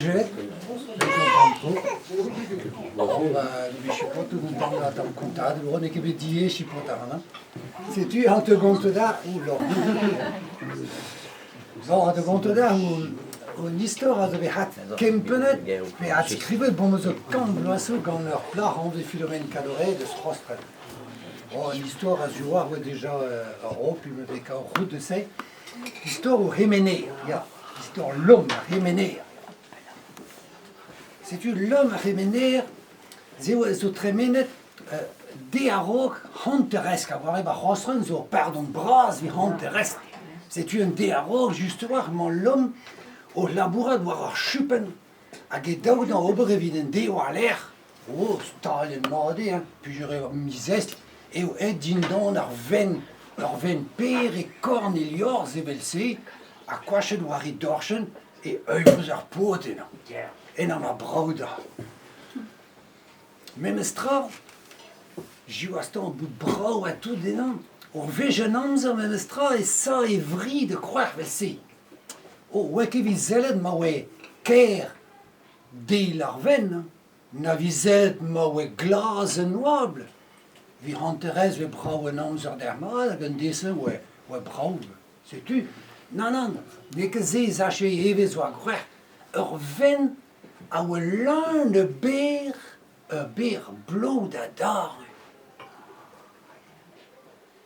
Je pas tout dans la comptable, on est que dit je pas tard. C'est tu en te compte là ou là. En te compte là ou une histoire de hat. Kempenet, mais à écrire bon me quand l'oiseau quand leur plat rend des Philomène Cadoré de Strasbourg. Oh, une histoire à jouer déjà en Europe, puis me fait qu'en route de c'est l'histoire au Réméné, l'histoire l'homme Réméné. C'est l'homme Réméné, zo tremenet déarog hanteresk, avoir eba rostren zo pardon bras vi hanteresk. C'est un déarog justement l'homme au laboura doit avoir chupen a gedau dans obereviden deo à l'air. Oh, Stalin mordé, hein, puis j'aurais misest. Et au din ar ven per et cornelior zebelse a kwachet war I dorchen et eufus ar poten en ma brauda. Memestra, j'y astan bout de brau à tout denan. Or vejenamza memestra et ça est vri de croire velse. Oh, ouais que vi zeled ma ouais ker de l'arven, na vi zeled ma ouais glace noble. Vi hanteres we brauwen amzer der mal, gen disse we brauwe. C'est tu? Non, ne que ze zache eve zo a grech. Ven a we lan de beer blauw da dar.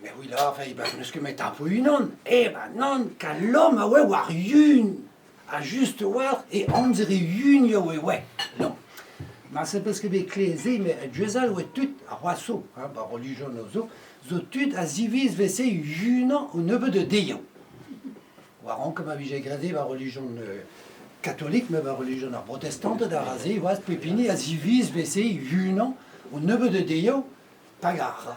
Mais oui là, ben neus que met tapo unan. Eh ben non, ka l'homme a we war yun. A juste war et amzeri yun yo we. Non. Mais c'est parce que les clés, mais Jésus ou tout à Roisseau, par religion nozo, zo tout à zivis vese yunan au neveu de Déo. Waron comme a j'ai gradé par religion catholique, mais par religion protestante d'Arasé, was pépini à zivis vese yunan au neveu de Déo, pagar.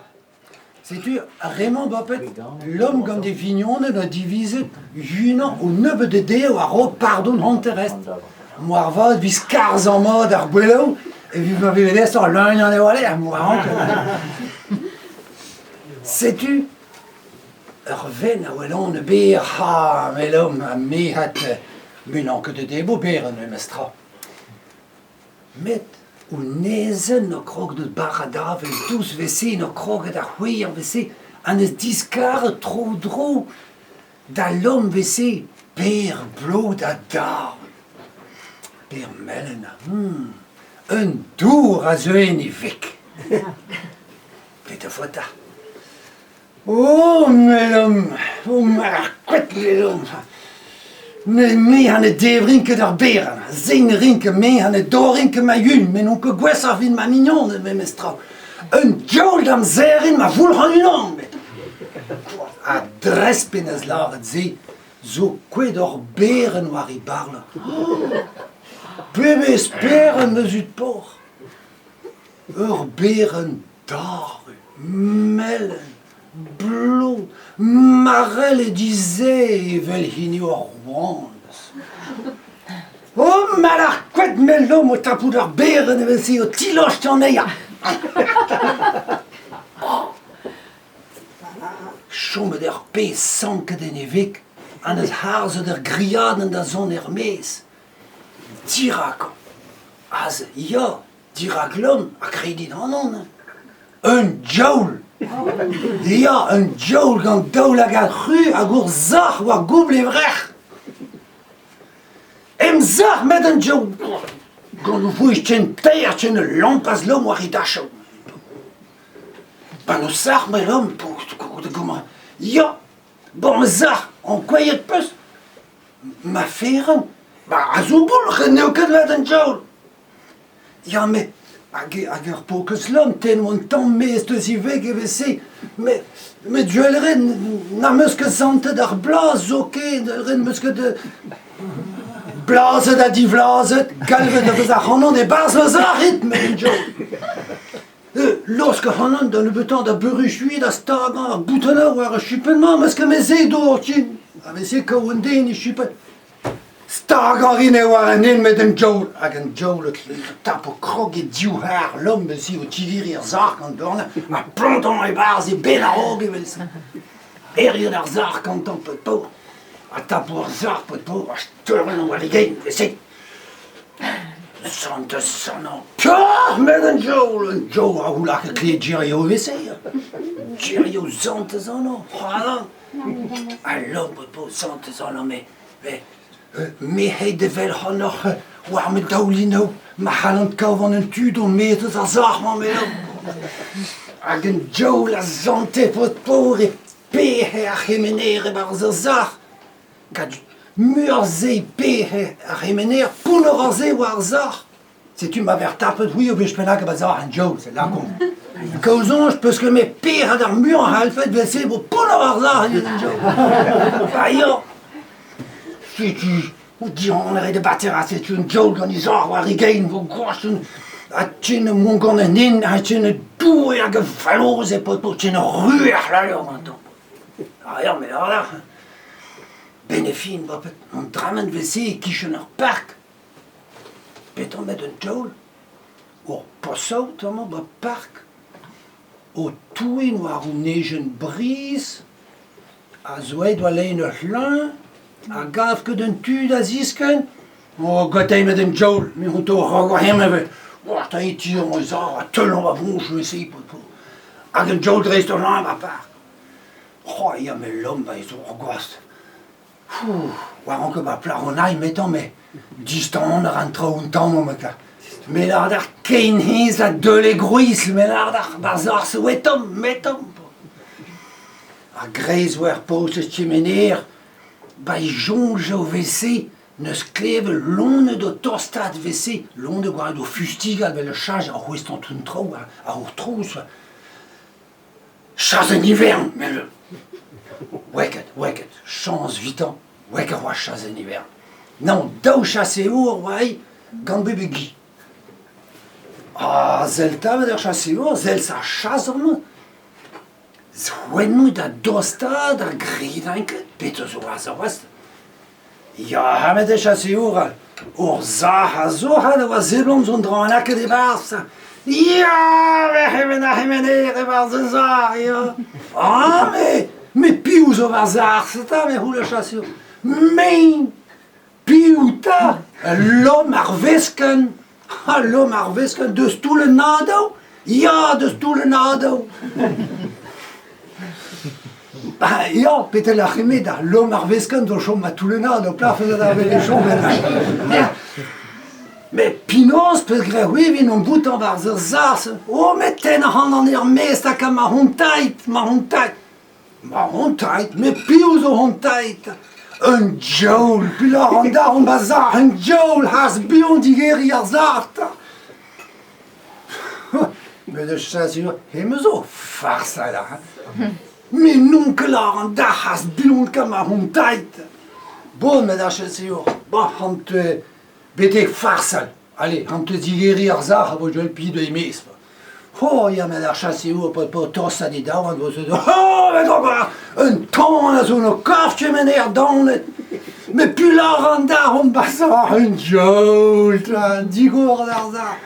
C'est tu Raymond Bopet, l'homme comme des vignons de divise yunan au neveu de Déo à ro pardon en terrestre. Moi, je vis 15 en mode arbello, et vous m'avez dit ça, l'un y en est allé, moi, sais-tu, Reven, à Wallon, de beer, ha, mais l'homme, à méhat, mais non, que de débo beer, ne mestra. Mais, ou nezen, no croque de barada, et tous vessi, no croque d'arhui, en vessi, en es discar trop drôle, da l'homme vessi, beer, blou, d'adar. Per Melena, un dour a zoen I vek. Pete fota. Oh, melom, oh, malakouet, melom. Me han e devrinke d'ar beren, zin rinke me han e dorinke ma yun, men on ke gwes ar vin ma mignon de memestra. Un djol d'am zerin ma voul ran unan. A dres penez laret ze, zo kouet d'ar beren war I barla. Bebe speren me zut por. Beren dar, mellen, blod, marel et disait vel hini or wandes. Oh, malar kwet mellom o tapou d'ar beren e si o tiloch t'en eia. Chom der pe sanke den evik, an eus harze der griaden da zon Hermès. Dirak, az ya, dirak l'homme a crédit en on. Un djaoul. Ya, un djaoul gant daoul hag a cru a gour zar war goubl e vrech. Zar met un djaoul. Gant o vouj chen teir chen lampaz l'homme war I dachou. Ben o zar me l'homme, pou de goma. Ya, bon zar, an kwayet peus. Ma feran. Bah, a zo boul, ren eo ket vet an djaoul. Ya, met, hag ur pokez l'homme, ten mon tamm mez deus I veg e vese, met duel ren, na meus ket zantet ar blaz, zo ket, ren meus ket blazet a divlazet, galvet da vez ar hanan e barz vez ar rit, met an djaoul. Lorsque hanan dan e betan da beruchuit da stagan ar boutonner war a chupenman, meus ket mez e do tin, a vese kaouen den I chupen. Stagan e war an en met an djaoul, hag an djaoul tap o krog e diou har l'homme si o tiviri ar zark an dorna, ma planton e barz e ben a rog e vel se. Eriot ar zark an tamm pot po, a tap o ar zark pot po, a steuren an war e gein, vese. Santa Sana. Pia, met een Joel, hoe laat ik kleed Jerry wc? Jerry Santa Sana. Hallo. Hallo, Santa Sana, mais hij de wel nog waar met Daulino, maar Holland kan van een tudometer, dat zag maar mee. Agen Joel la Santa pot pore, pehe a remenere bar ze zag. Kad Murze pehe a remenere, poulerze war zag. Si tu m'avais retapé de oui, je peux là que bazar un Joel, c'est là qu'on. Causons, je peux se le mettre pire à der mur à alpha de wc pour poulerze, ailleurs. Si tu, on aurait de battre à cette une Joel quand ils ont regain, vos gosses, à tine mon gon en in, à tine tout et à gefallo, c'est pas pour tine rue là, là, maintenant. Ailleurs, mais là, bénéfice, on drame de wc, qui je ne parc. Peut-on mettre un Joel? Ou pas ça, autrement, bah, parc. Au tout in waar hoe negen brise, a zoe doit aller une lin, a gaf que d'un tu da zisken, o gotei met een Joel, mais on te revoit hem even, o t'as été on zar, a telon va bon je sais pas. A un Joel de restaurant va part. Oh ya mais l'homme va ils ont regost. Waarom que va plat on aille mettons mais distant on rentre un temps mon mec. Mais là, daar geen heen dat de gruis, mais là, daar bazar se wetom, metom. A grijs waar pose chimeneer, bij jonge au wc, ne skleve londe do tostad wc, londe guarda do fustiga, avec le charge, a ouestant un trou, a outrous. Chaz en hiver, mais le. Weket, chance 8 ans, weket roi chaz en hiver. Non, dau chasse our, ouais, gant bebe gi. Ah, zelta va der chasseur, zel sa chazorn. Zwennu da dosta, da gridanket, peto zo wast. Ja, ha met de chasseur, ur zaha da wa zeblom zon dranake de bars. Ja, we hebben na hemenere war ze zah, ja. Ah, mais piou zo war zah, c'est mais hoe le chasseur. Mein, piou ta, l'homme arvesken. Hallo, maar wisken, dus toe een nado? Ja, dus toe een nado. Ja, Peter Lachimeda, l'homme maar wisken, dus om met toe een nado, plaf dat daar weer zo'n mais Pinos, peut gré, oui, wie non bout en bar ze zas. Oh, met ten hand aan er meesta kan ma hondtijd. Ma hondtijd, met piu zo hondtijd. Een Joel, pilar en daar een bazar, een Joel, has bion die geri arzarta. Mais de chasseur, he me zo farsa là. Mais non que là en daar has bion kan ma hondtijd. Bon, mais de chasseur, bah, ham te bete farsal. Allez, ham te digeri arzar, abo jo el pi de emes. Oh, ja, mais de chasseur, pas tossa di dawan, vous se oh, mais donc, un ton à son kafje meneer dan. Mais puis là, randa, on bassa, un Joel, un digour d'arza.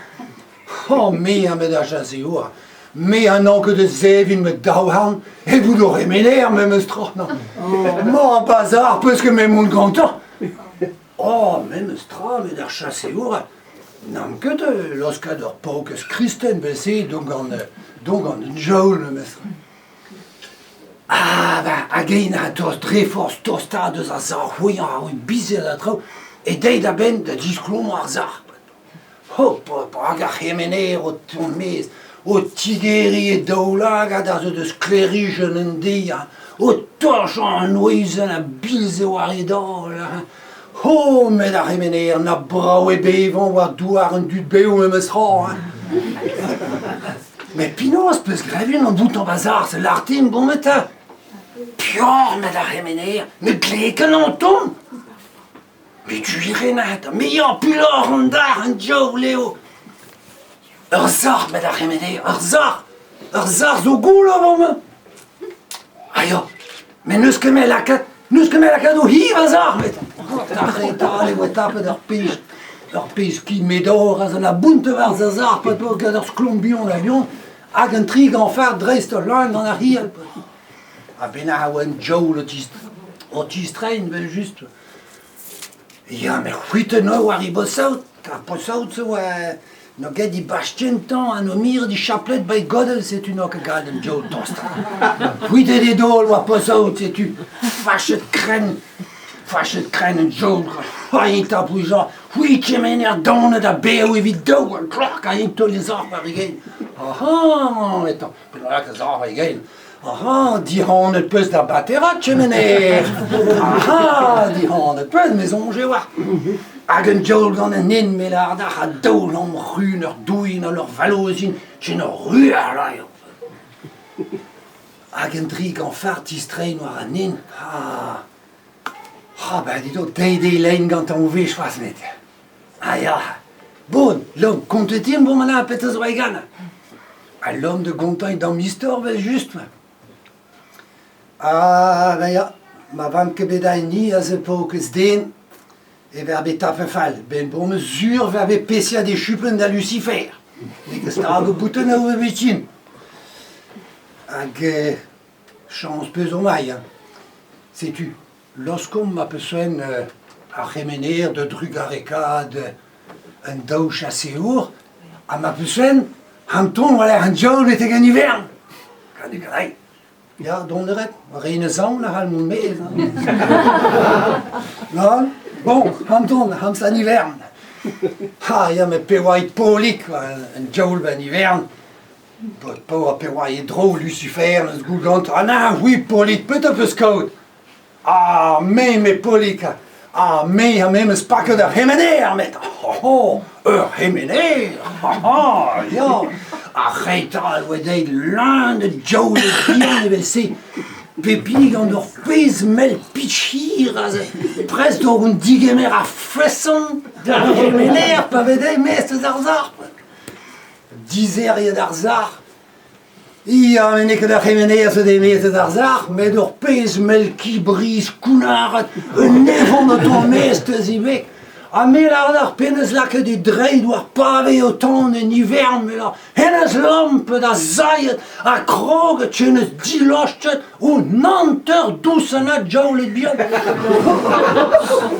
Oh, mais de chasseur. Mais un an que de zevin me dauhan, et vous l'aurez meneer, même strah, non. Mon bazar, parce que même mon content. Oh, même strah, mais de chasseur. Non, que de l'oscador pokes Christen bessé, donc en Joel, mestre. Ah, ben, again a tos très fort tosta de zazar, oui, bizé la trou, et dei da ben de disclom arzar. Oh, pas gachemener au ton mes, au tigeri et daulag, à de sclérigen en dia, au torche en noisen à bilze au aridol, oh, mais la remener, na brau et bevon, wa douar un dut beu me mesra, Mais Pinos, peut se gravir en bout en bazar, c'est l'artine, bon meta. Pior, mais la remener, mais gleken en tombe. Mais tu irais nat, mais y'en pilor en dar, en Joe, Léo. Erzar, mais la remener, erzar, zo goul, bon me. Aïe, mais nous que met la cat. Nu ska med kan du hiva zarmet. Tale wat tappe der pis qui medor as na bunte var zar pas pour que der sklombion l'avion ag un trig en phare dreist line dans la hiel. A bena hawen Joe le train ben juste. Ja, mais huite no war i bosaut. t'as pas ça zo, no get die bastintan an o mir die chaplet bei Godel, c'est une que garden Joe Tosta. Oui, t'es des dol, wa pas ça, c'est tu fâchet crène en Joe, il t'a pris genre, oui, tu m'énerve donne da beer, oui, vite d'eau, un clock, il te les arbres par again. Ah, attends, ben là, que ça again. Ah, die han het plus da batteratje, meneer. Ah, die han het plus, mais on je vois. Agen Joel gan en in, mais là, da ha dool om runer doeien, leur valozin, j'ai no ruer là, joh. Agen drie kan fartis train war en in. Ben dis donc, die lijn kan dan wees was met. Ah ja. Bon, l'homme, komt het in, bon, man, pettes weigana. Ah, l'homme de Gontagne dans Mister, ben juste. Ah, ben ja, maar van que bedai niet als een pokes deen, en we hebben taffenval. Ben bon mesure, we hebben pesia des chupen da Lucifer. Ik sta geboeten over beetje. Ag, chance peu om mij, sais-tu, lorsqu'on m'a besoin à remener de drugareca, de un douche assez oer, a m'a besoin, Anton, voilà, un jour, met ik een hivern. Kan ik rijden. Ja, donderet. Reine zang, daar gaan we mee. Nou, bon, Anton, han zijn hivern. Ha, ja, met pewait polik, een joul ben hivern. Pot po, pewait dro, Lucifer, een gougant. Ah, nou, oui, polik, put op eens koud. Ah, me polika. Ah, me me spakken der hemeneer met. Hemeneer. Ja. Ah, geet al, we deed lang de Joe de bien wil zien. Pepi gaan door pees mel pitchier, pres door een digemer a fesson. Der hemeneer, pa vedei meeste darzar. Dizer darzar. Ja, men ik de hemeneer ze de meeste darzar, met door pees mel kibries, koenaret, een nevon de door meeste zie weg. A me lardar pennes lakke die dreid war pave o ton en hivern, me la hennes lampe da zayet, a kroget, tjennes dilostet, o nanter doucenet jaulet bian.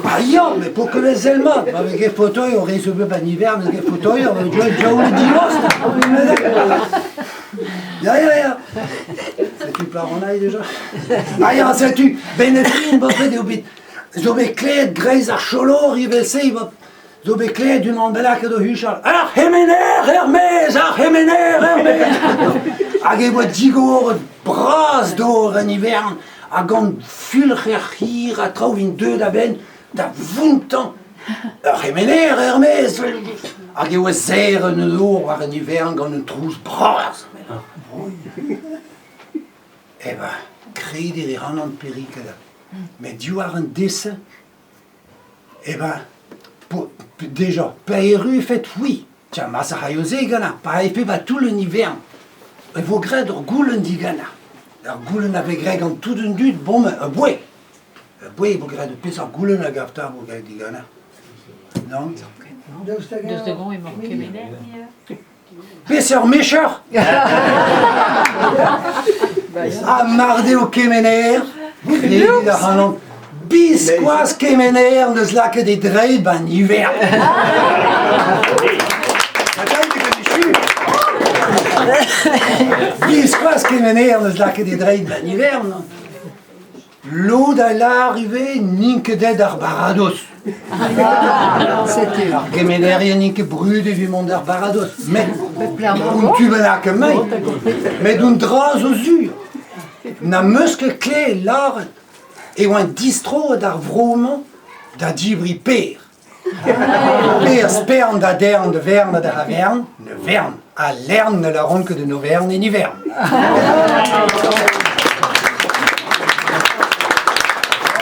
Ah ja, me po que les elmat, ma vege fotoi o rezebe ban hivern, vege fotoi o jaulet dilost. Ja. C'est-tu plaronai déjà? Ah ja, sais-tu, benefrin, bopé de obit. Zo bekleed grijs ar cholor, je wil zien, zo bekleed een ambelake de huchal. Ach, hemeneer, Hermes, ach, hemeneer, Hermes. Ag e wat digoor bras door een hivern, ag an fulger hier, a trou in deux da ben, da vuntan. Ach, hemeneer, Hermes. Ag e wat zeer een oor, waar een hivern gan een troes bras. Eba, kreeg er aan an perikelen. Mais Dieu a un dessin, eh ben, déjà, Pairu fait oui. Tiens, Massa Hayose Gana, Paipe va tout l'univers. Et vos grès de Goulen di Gana. Alors Goulen avait grès en tout d'un dut, bon, mais un bouet, vos grès de Pessa Goulen a gafta, vos grès di Gana. Non? De second est mort Keméner. Pesseur mécheur! Ah, marde au Keméner! Bisquas kemener neus lake de dreid ban hiver. Bisquas kemener neus lake de dreid ban hiver. L'eau d'aller arriver ninke dead ar barados. Ar kemener yen ninke brude vi mont ar barados. Mais, tu ben lake mei. Mais d'un draz aux ur. Na muscle clé l'art et un distro d'ar vroman da dibri per. Per spern da dern de verne da haverne, ne verne, a lerne ne la ronde que de no verne et ni verne.